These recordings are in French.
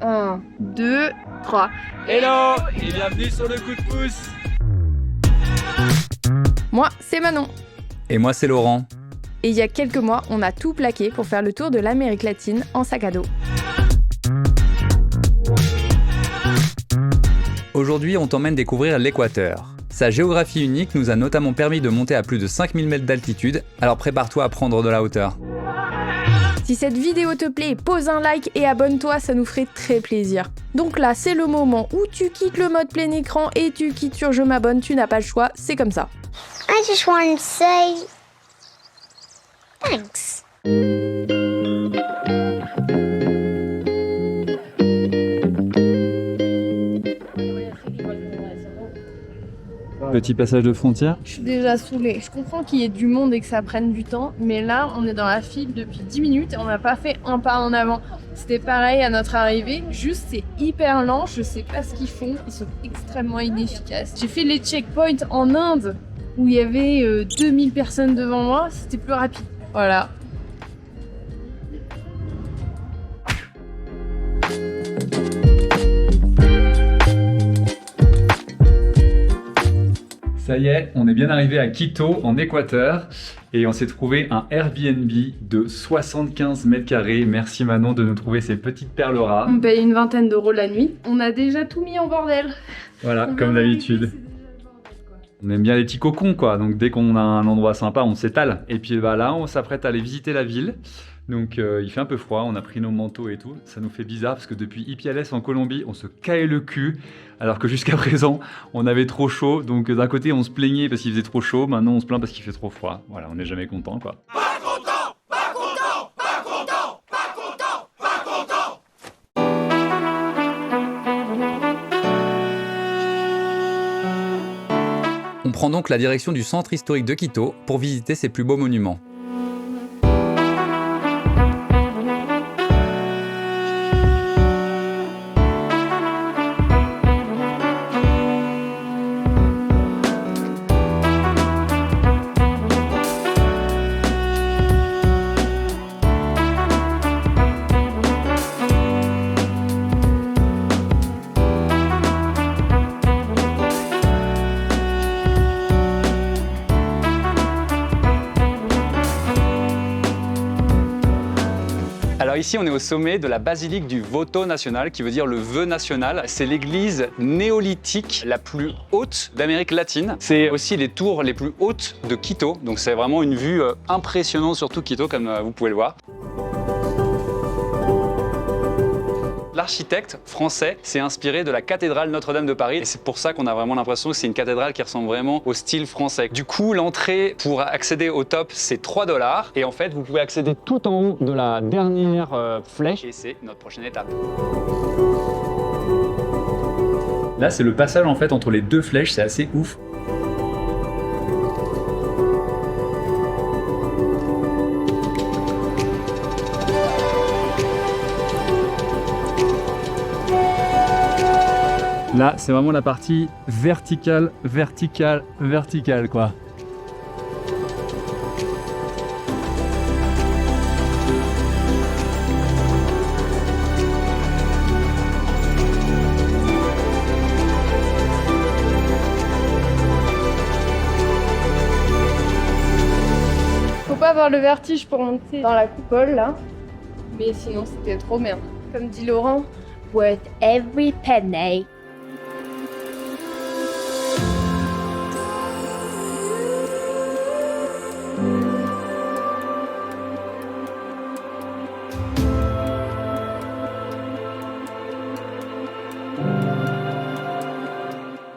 1, 2, 3. Hello et bienvenue sur le coup de pouce. Moi, c'est Manon. Et moi, c'est Laurent. Et il y a quelques mois, on a tout plaqué pour faire le tour de l'Amérique latine en sac à dos. Aujourd'hui, on t'emmène découvrir l'Équateur. Sa géographie unique nous a notamment permis de monter à plus de 5000 mètres d'altitude, alors prépare-toi à prendre de la hauteur. Si cette vidéo te plaît, pose un like et abonne-toi, ça nous ferait très plaisir. Donc là, c'est le moment où tu quittes le mode plein écran et tu quittes sur je m'abonne, tu n'as pas le choix, c'est comme ça. I just want to say thanks. Petit passage de frontière. Je suis déjà saoulée. Je comprends qu'il y ait du monde et que ça prenne du temps, mais là, on est dans la file depuis 10 minutes et on n'a pas fait un pas en avant. C'était pareil à notre arrivée, juste c'est hyper lent, je sais pas ce qu'ils font, ils sont extrêmement inefficaces. J'ai fait les checkpoints en Inde où il y avait 2000 personnes devant moi, c'était plus rapide. Voilà. Ça y est, on est bien arrivé à Quito, en Équateur, et on s'est trouvé un Airbnb de 75 mètres carrés. Merci Manon de nous trouver ces petites perles rares. On paye une vingtaine d'euros la nuit. On a déjà tout mis en bordel. Voilà, comme d'habitude. On aime bien les petits cocons, quoi. Donc dès qu'on a un endroit sympa, on s'étale. Et puis bah, là, on s'apprête à aller visiter la ville. Donc il fait un peu froid, on a pris nos manteaux et tout. Ça nous fait bizarre parce que depuis Ipiales en Colombie, on se caille le cul. Alors que jusqu'à présent, on avait trop chaud. Donc d'un côté, on se plaignait parce qu'il faisait trop chaud. Maintenant, on se plaint parce qu'il fait trop froid. Voilà, on n'est jamais content, quoi. On prend donc la direction du centre historique de Quito pour visiter ses plus beaux monuments. Alors ici, on est au sommet de la basilique du Voto Nacional, qui veut dire le vœu national. C'est l'église néolithique la plus haute d'Amérique latine. C'est aussi les tours les plus hautes de Quito. Donc c'est vraiment une vue impressionnante sur tout Quito, comme vous pouvez le voir. L'architecte français s'est inspiré de la cathédrale Notre-Dame de Paris et c'est pour ça qu'on a vraiment l'impression que c'est une cathédrale qui ressemble vraiment au style français. Du coup, l'entrée pour accéder au top, c'est 3 $ et en fait, vous pouvez accéder tout en haut de la dernière flèche et c'est notre prochaine étape. Là, c'est le passage en fait entre les deux flèches, c'est assez ouf. Là, c'est vraiment la partie verticale, quoi. Faut pas avoir le vertige pour monter dans la coupole là. Mais sinon c'était trop bien. Comme dit Laurent, worth every penny.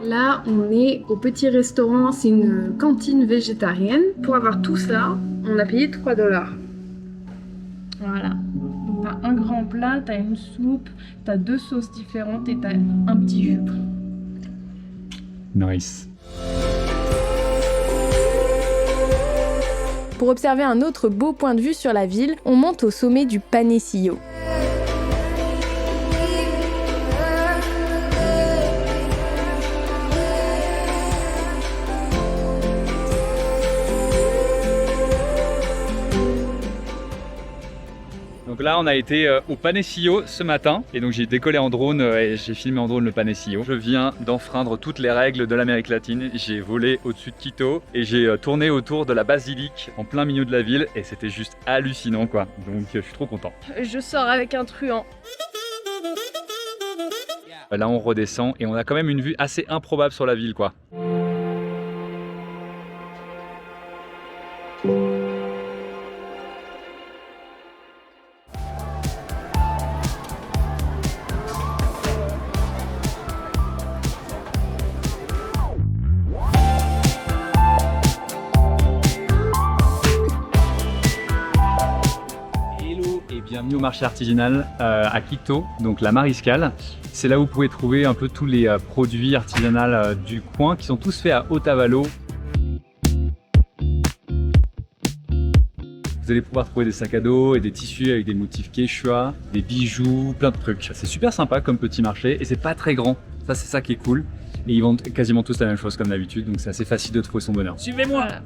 Là, on est au petit restaurant, c'est une cantine végétarienne. Pour avoir tout ça, on a payé 3 $. Voilà. Donc t'as un grand plat, t'as une soupe, t'as 2 sauces différentes et t'as un petit jus. Nice. Pour observer un autre beau point de vue sur la ville, on monte au sommet du Panecillo. Donc là, on a été au Panecillo ce matin. Et donc, j'ai décollé en drone et j'ai filmé en drone le Panecillo. Je viens d'enfreindre toutes les règles de l'Amérique latine. J'ai volé au-dessus de Quito et j'ai tourné autour de la basilique en plein milieu de la ville. Et c'était juste hallucinant, quoi. Donc, je suis trop content. Je sors avec un truand. Là, on redescend et on a quand même une vue assez improbable sur la ville, quoi. Bienvenue au marché artisanal à Quito, donc la Mariscal. C'est là où vous pouvez trouver un peu tous les produits artisanaux du coin qui sont tous faits à Otavalo. Vous allez pouvoir trouver des sacs à dos et des tissus avec des motifs quechua, des bijoux, plein de trucs. C'est super sympa comme petit marché et c'est pas très grand. Ça, c'est ça qui est cool. Et ils vendent quasiment tous la même chose comme d'habitude, donc c'est assez facile de trouver son bonheur. Suivez-moi! Voilà.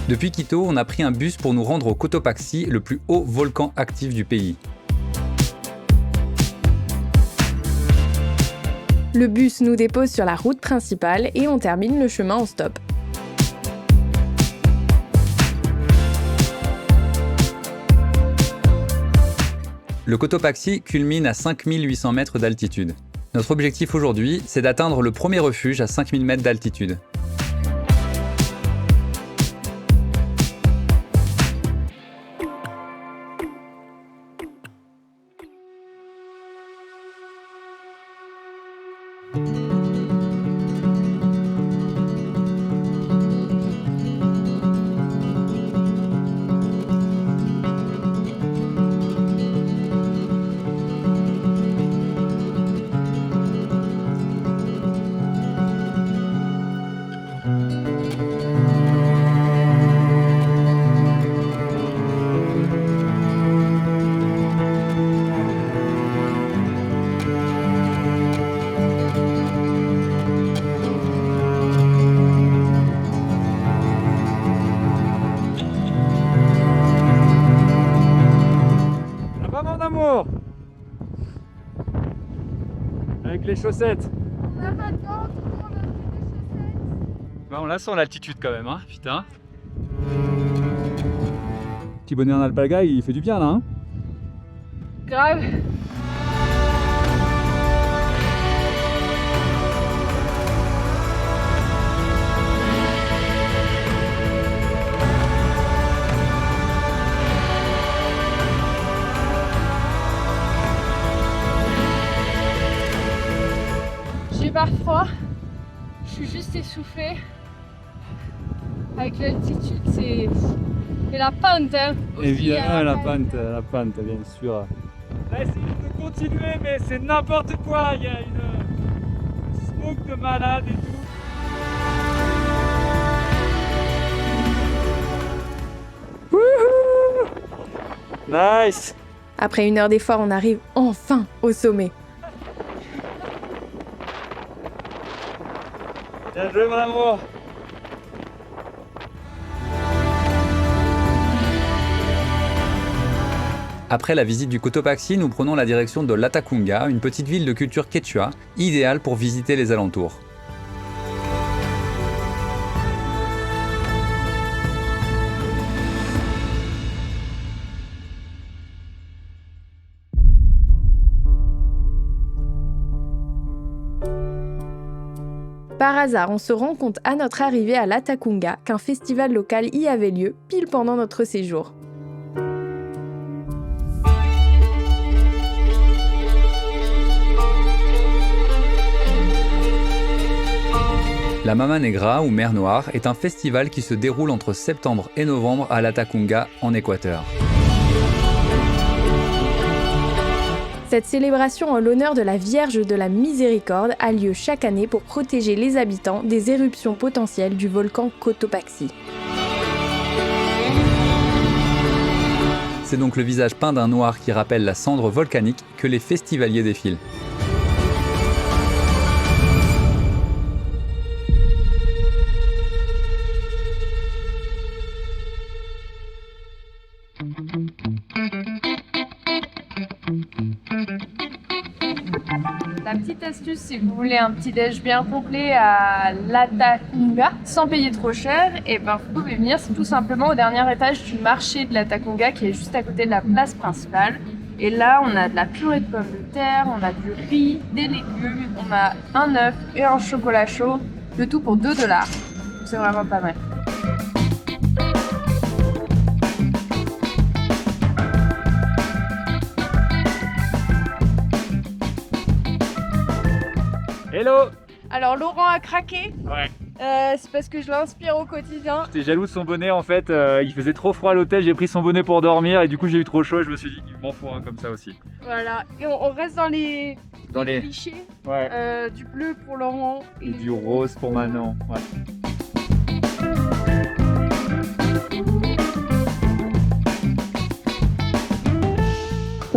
Depuis Quito, on a pris un bus pour nous rendre au Cotopaxi, le plus haut volcan actif du pays. Le bus nous dépose sur la route principale et on termine le chemin en stop. Le Cotopaxi culmine à 5800 mètres d'altitude. Notre objectif aujourd'hui, c'est d'atteindre le premier refuge à 5000 mètres d'altitude. Avec les chaussettes. On n'a pas de gants, tout le monde a pris des chaussettes. Bah, on la sent l'altitude quand même, hein, putain. Petit bonheur en alpaga, il fait du bien là, hein. Grave. J'ai pas froid, je suis juste essoufflée. Avec l'altitude, c'est la pente. Hein, aussi, Évidemment, la pente, bien sûr. On a essayé de continuer, mais c'est n'importe quoi. Il y a une smoke de malade et tout. Wouhou! Nice! Après 1 heure d'effort, on arrive enfin au sommet. Bien joué, mon amour! Après la visite du Cotopaxi, nous prenons la direction de Latacunga, une petite ville de culture quechua, idéale pour visiter les alentours. Par hasard, on se rend compte à notre arrivée à Latacunga qu'un festival local y avait lieu pile pendant notre séjour. La Mama Negra, ou Mer Noire, est un festival qui se déroule entre septembre et novembre à Latacunga, en Équateur. Cette célébration en l'honneur de la Vierge de la Miséricorde a lieu chaque année pour protéger les habitants des éruptions potentielles du volcan Cotopaxi. C'est donc le visage peint d'un noir qui rappelle la cendre volcanique que les festivaliers défilent. La petite astuce, si vous voulez un petit déj bien complet à Latacunga, sans payer trop cher, et ben vous pouvez venir, c'est tout simplement au dernier étage du marché de Latacunga qui est juste à côté de la place principale. Et là, on a de la purée de pommes de terre, on a du riz, des légumes, on a un œuf et un chocolat chaud, le tout pour 2 $. C'est vraiment pas mal. Hello! Alors Laurent a craqué, Ouais. c'est parce que je l'inspire au quotidien. J'étais jaloux de son bonnet en fait, il faisait trop froid à l'hôtel, j'ai pris son bonnet pour dormir et du coup j'ai eu trop chaud et je me suis dit il m'en faut un comme ça aussi. Voilà, et on reste dans les clichés, Ouais. du bleu pour Laurent Et du rose pour Manon. Ouais.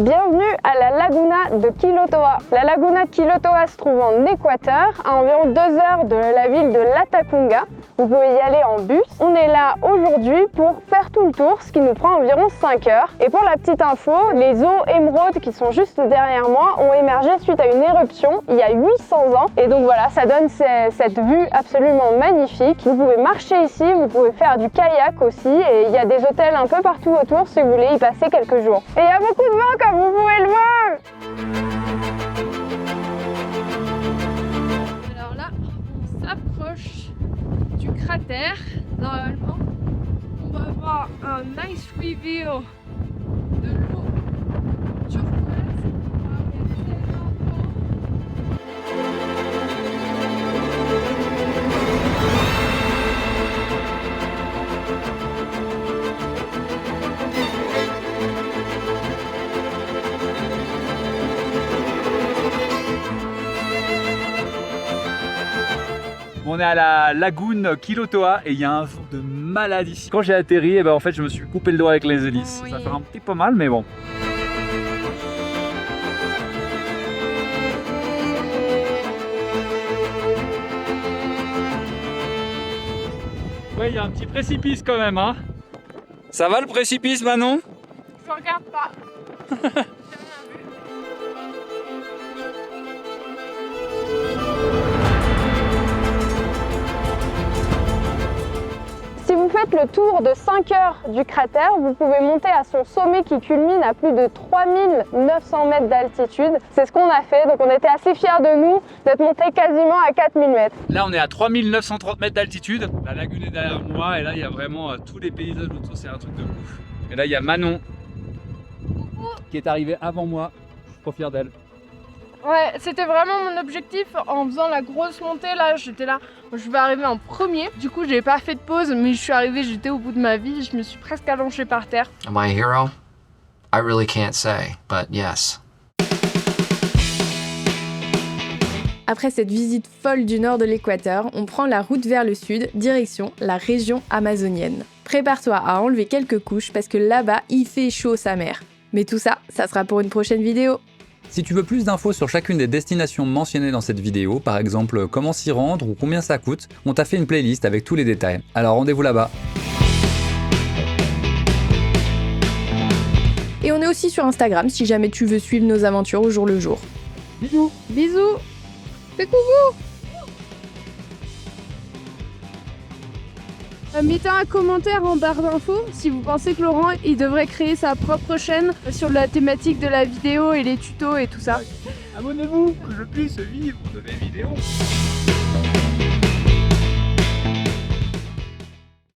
Bienvenue à la Laguna de Quilotoa. La Laguna de Quilotoa se trouve en Équateur, à environ 2 heures de la ville de Latacunga. Vous pouvez y aller en bus. On est là aujourd'hui pour faire tout le tour, ce qui nous prend environ 5 heures. Et pour la petite info, les eaux émeraudes qui sont juste derrière moi ont émergé suite à une éruption il y a 800 ans. Et donc voilà, ça donne cette vue absolument magnifique. Vous pouvez marcher ici, vous pouvez faire du kayak aussi. Et il y a des hôtels un peu partout autour si vous voulez y passer quelques jours. Et il y a beaucoup de vent comme vous pouvez le voir. Alors là, on s'approche du cratère. Normalement, on va avoir un nice reveal de l'eau turquoise. On est à la lagune Quilotoa et il y a un vent de malade ici. Quand j'ai atterri, en fait je me suis coupé le doigt avec les hélices. Oui. Ça fait un petit peu mal mais bon. Ouais, il y a un petit précipice quand même, hein. Ça va le précipice, Manon? Je regarde pas. Si vous faites le tour de 5 heures du cratère, vous pouvez monter à son sommet qui culmine à plus de 3900 mètres d'altitude. C'est ce qu'on a fait, donc on était assez fiers de nous d'être montés quasiment à 4000 mètres. Là on est à 3930 mètres d'altitude. La lagune est derrière moi et là il y a vraiment tous les paysages autour, c'est un truc de ouf. Et là il y a Manon qui est arrivée avant moi. Je suis trop fier d'elle. Ouais, c'était vraiment mon objectif en faisant la grosse montée. Là, j'étais là, je vais arriver en premier. Du coup, j'ai pas fait de pause, mais je suis arrivée, j'étais au bout de ma vie. Je me suis presque allongée par terre. Am I a hero? I really can't say, but yes. Après cette visite folle du nord de l'Équateur, on prend la route vers le sud, direction la région amazonienne. Prépare-toi à enlever quelques couches parce que là-bas, il fait chaud sa mère. Mais tout ça, ça sera pour une prochaine vidéo. Si tu veux plus d'infos sur chacune des destinations mentionnées dans cette vidéo, par exemple comment s'y rendre ou combien ça coûte, on t'a fait une playlist avec tous les détails. Alors rendez-vous là-bas. Et on est aussi sur Instagram si jamais tu veux suivre nos aventures au jour le jour. Bisous. Bisous. Fais coucou. Mettez un commentaire en barre d'infos si vous pensez que Laurent il devrait créer sa propre chaîne sur la thématique de la vidéo et les tutos et tout ça. Abonnez-vous que je puisse vivre de mes vidéos.